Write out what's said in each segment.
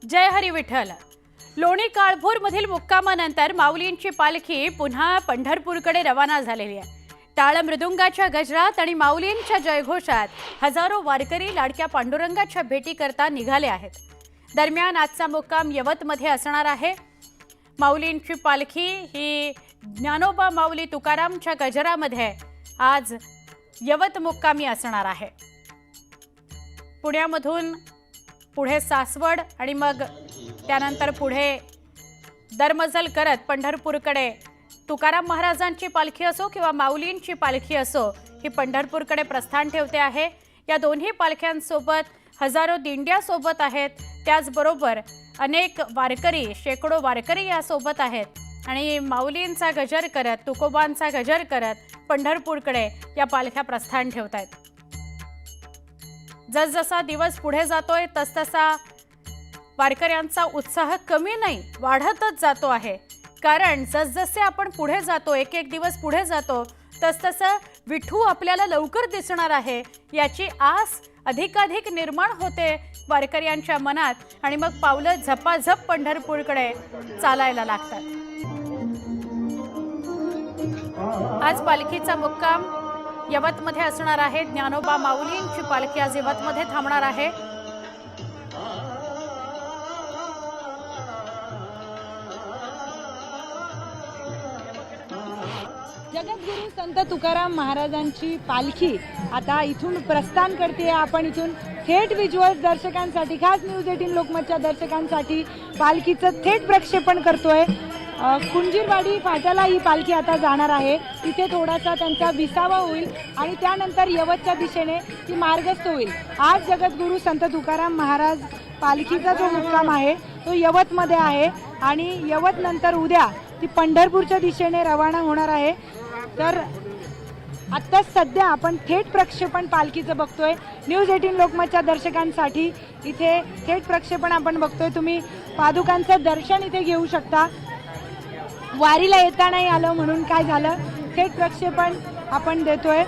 जय हरी विठ्ठल। लोणी काळभोरमधील मुक्कामानंतर माऊलींची पालखी पुन्हा पंढरपूरकडे रवाना झालेली आहे। टाळ मृदुंगाच्या गजरात आणि माऊलींच्या जयघोषात हजारो वारकरी लाडक्या पांडुरंगाच्या भेटी करता निघाले आहेत। दरम्यान आजचा मुक्काम यवतमध्ये असणार आहे। माऊलींची पालखी ही ज्ञानोबा माऊली तुकारामच्या गजरामध्ये आज यवत मुक्कामी असणार आहे। पुण्यामधून पुढे सासवड आणि मग त्यानंतर पुढे दरमजल करत पंढरपूरकडे तुकाराम महाराजांची पालखी असो किंवा माऊलींची पालखी असो ही पंढरपूरकडे प्रस्थान ठेवते आहे। या दोन्ही पालख्यांसोबत हजारो दिंड्या सोबत आहेत, त्याचबरोबर अनेक वारकरी शेकडो वारकरी या सोबत आहेत आणि माऊलींचा गजर करत तुकोबांचा गजर करत पंढरपूरकडे या पालख्या प्रस्थान ठेवत आहेत। जसजसा दिवस पुढे जातोय तसतसा वारकऱ्यांचा उत्साह कमी नाही वाढतच जातो आहे। कारण जसजसे आपण पुढे जातो एक एक दिवस पुढे जातो तसतसं विठू आपल्याला लवकर दिसणार आहे याची आस अधिकाधिक निर्माण होते वारकऱ्यांच्या मनात आणि मग पावलं झपाझप पंढरपूरकडे चालायला लागतात। आज पालखीचा मुक्काम यवतमध्ये असणार आहे। ज्ञानोबा माऊलींची पालखी आज यवतमध्ये थांबणार आहे। जगद्गुरु संत तुकाराम महाराजांची पालखी आता इथून प्रस्थान करते। आपण इथून थेट व्हिज्युअल्स दर्शकांसाठी, खास न्यूज 18 लोकमतच्या दर्शकांसाठी पालखीचं थेट प्रक्षेपण करतोय। कुंजीरवाडी फाट्याला ही पालखी आता जाणार आहे। तिथे थोडासा त्यांचा विसावा होईल आणि त्यानंतर यवतच्या दिशेने ती मार्गस्थ होईल। आज जगद्गुरु संत तुकाराम महाराज पालखीचा जो मुक्काम आहे तो यवतमध्ये आहे आणि यवत नंतर उद्या ती पंढरपूरच्या दिशेने रवाना होणार आहे। तर आता सध्या आपण थेट प्रक्षेपण पालखीचं बघतोय। न्यूज 18 लोकमतच्या दर्शकांसाठी इथे थेट प्रक्षेपण आपण बघतोय। तुम्ही पादुकांचं दर्शन इथे घेऊ शकता। वारीला येता नाही आलं म्हणून काय झालं, थेट प्रक्षेपण आपण देतोय।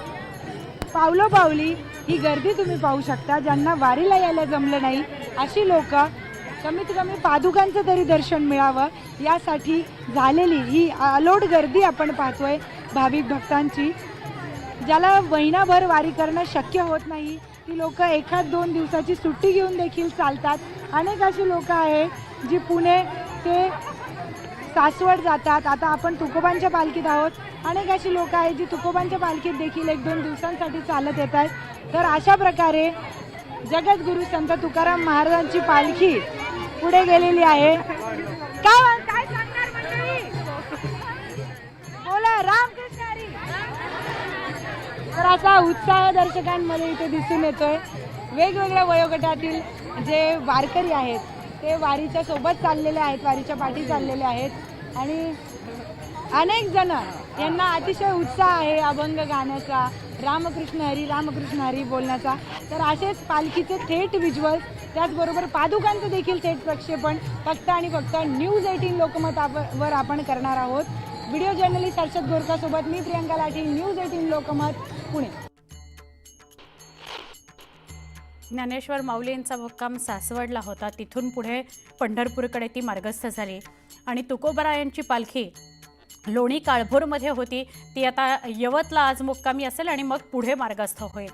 पावलोपावली ही गर्दी तुम्ही पाहू शकता। ज्यांना वारीला यायला जमलं नाही अशी लोक कमीत कमी पादुकांचं तरी दर्शन मिळावं यासाठी झालेली ही अलोट गर्दी आपण पाहतोय भाविक भक्तांची। ज्याला महिनाभर वारी करणं शक्य होत नाही ती लोक एखाद दोन दिवसाची सुट्टी घेऊन देखील चालतात। अनेक अशी लोक आहेत जी पुणे ते सासवड जातात। आता आपण तुकोबांच्या पालखीत आहोत। अनेक अशी लोक आहेत जी तुकोबांच्या पालखीत देखील एक दोन दिवसांसाठी चालत येत आहेत। तर अशा प्रकारे जगद्गुरु संत तुकाराम महाराजांची पालखी पुढे गेलेली आहे। काय सांगणार मंडळी, बोला रामकृष्ण हरी। तर असा उत्साह दर्शकांमध्ये इथे दिसून येतोय। वेगवेगळ्या वयोगटातील जे वारकरी आहेत ते वारीच्या सोबत चाललेले आहेत, वारीच्या पाठी चाललेले आहेत आणि अनेक जण यांना अतिशय उत्साह आहे अभंग गाण्याचा, रामकृष्ण हरी बोलण्याचा। तर असेच पालखीचे थेट व्हिज्युअल्स, त्याचबरोबर पादुकांचं देखील थेट प्रक्षेपण फक्त आणि फक्त न्यूज 18 लोकमतवर आपण करणार आहोत। व्हिडिओ जर्नलिस्ट हर्षद गोरखासोबत मी प्रियंका लाठी, न्यूज 18 लोकमत, पुणे। ज्ञानेश्वर माऊलींचा मुक्काम सासवडला होता, तिथून पुढे पंढरपूरकडे ती मार्गस्थ झाली आणि तुकोबरायांची पालखी लोणी काळभोरमध्ये होती, ती आता यवतला आज मुक्कामी असेल आणि मग पुढे मार्गस्थ होईल।